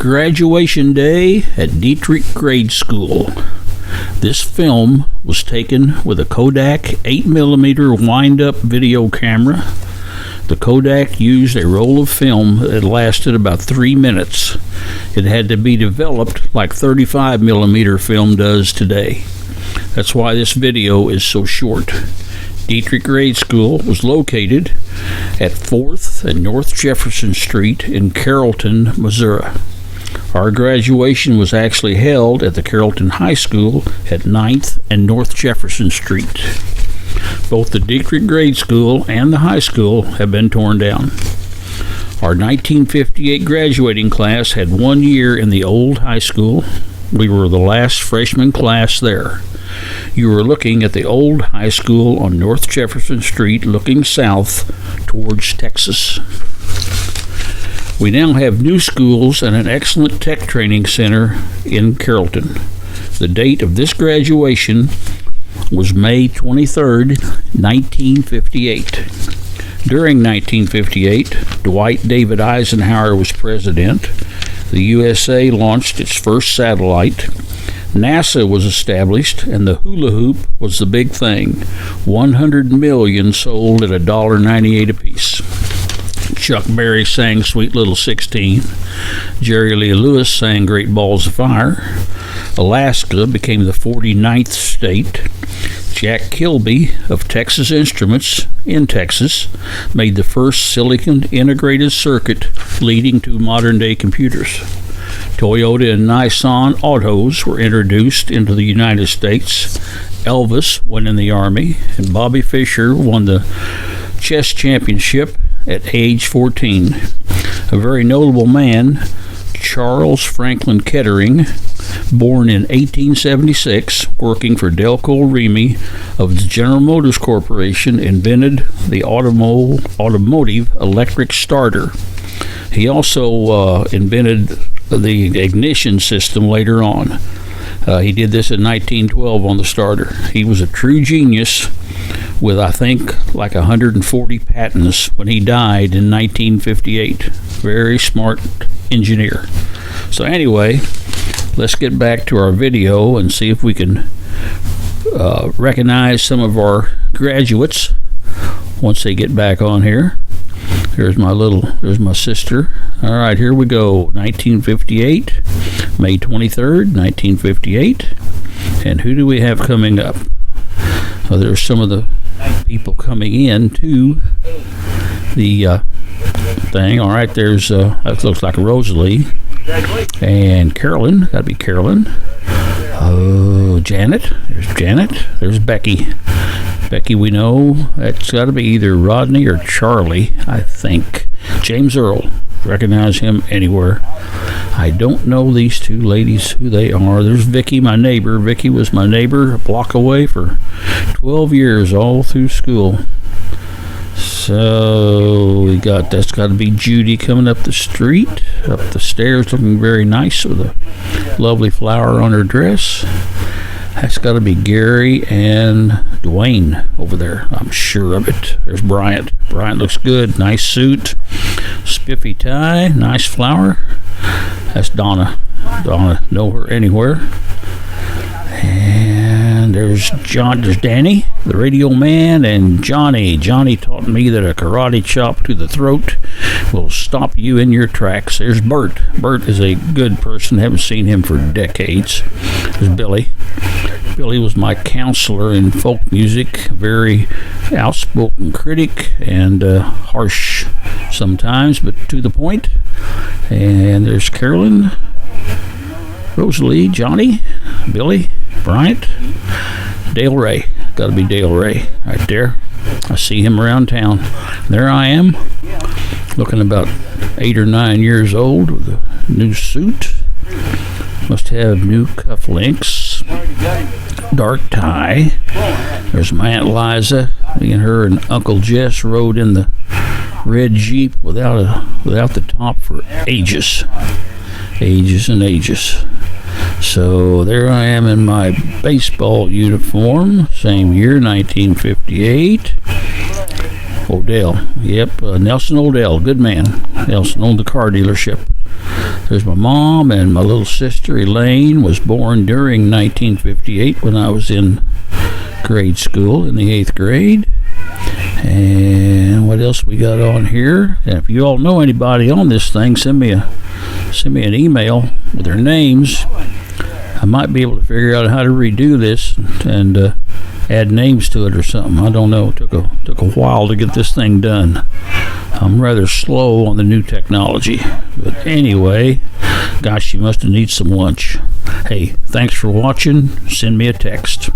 Graduation Day at Dieterich Grade School. This film was taken with a Kodak 8mm wind-up video camera. The Kodak used a roll of film that lasted about 3 minutes. It had to be developed like 35mm film does today. That's why this video is so short. Dieterich Grade School was located at 4th and North Jefferson Street in Carrollton, Missouri. Our graduation was actually held at the Carrollton High School at 9th and North Jefferson Street. Both the Dieterich Grade School and the high school have been torn down. Our 1958 graduating class had 1 year in the old high school. We were the last freshman class there. You were looking at the old high school on North Jefferson Street, looking south towards Texas. We now have new schools and an excellent tech training center in Carrollton. The date of this graduation was May 23rd, 1958. During 1958, Dwight David Eisenhower was president. The USA launched its first satellite. NASA was established, and the hula hoop was the big thing. 100 million sold at $1.98 apiece. Chuck Berry sang Sweet Little 16. Jerry Lee Lewis sang Great Balls of Fire. Alaska became the 49th state. Jack Kilby of Texas Instruments in Texas made the first silicon integrated circuit leading to modern-day computers. Toyota and Nissan autos were introduced into the United States. Elvis went in the Army, and Bobby Fischer won the chess championship at age 14. A very notable man, Charles Franklin Kettering, born in 1876, working for Delco Remy of the General Motors Corporation, invented the automotive electric starter. He also invented the ignition system later on. He did this in 1912 on the starter. He was a true genius with, I think, like 140 patents when he died in 1958. Very smart engineer. So anyway, let's get back to our video and see if we can recognize some of our graduates once they get back on here. There's my sister. All right, here we go. 1958, May 23rd, 1958. And who do we have coming up? Well, there's some of the people coming in to the thing. All right, there's, that looks like Rosalie. And Carolyn, that'd be Carolyn. Oh, Janet. There's Janet. There's Becky. Becky, we know that's got to be either Rodney or Charlie, I think. James Earl, recognize him anywhere. I don't know these two ladies, who they are. There's Vicky, my neighbor. Vicky was my neighbor a block away for 12 years, all through school. So that's got to be Judy coming up the street, up the stairs, looking very nice with a lovely flower on her dress. That's got to be Gary and Dwayne over there. I'm sure of it. There's Bryant. Bryant looks good. Nice suit. Spiffy tie. Nice flower. That's Donna. Donna, know her anywhere. And there's Danny, the radio man, and Johnny. Johnny taught me that a karate chop to the throat will stop you in your tracks. There's Bert. Bert is a good person. Haven't seen him for decades. There's Billy. Billy was my counselor in folk music, very outspoken critic and harsh sometimes, but to the point. And there's Carolyn, Rosalie, Johnny, Billy, Bryant, Dale Ray. Got to be Dale Ray right there. I see him around town. There I am, looking about 8 or 9 years old with a new suit. Must have new cufflinks. Dark tie. There's my Aunt Liza. Me and her and Uncle Jess rode in the red Jeep without the top for ages and ages. So there I am in my baseball uniform, same year, 1958. Odell, yep, Nelson Odell, good man. Nelson owned the car dealership. There's my mom, and my little sister Elaine was born during 1958 when I was in grade school in the 8th grade. And what else we got on here? And if you all know anybody on this thing, send me an email with their names. I might be able to figure out how to redo this and add names to it or something. I don't know. It took a while to get this thing done. I'm rather slow on the new technology. But anyway, gosh, you must have needed some lunch. Hey, thanks for watching. Send me a text.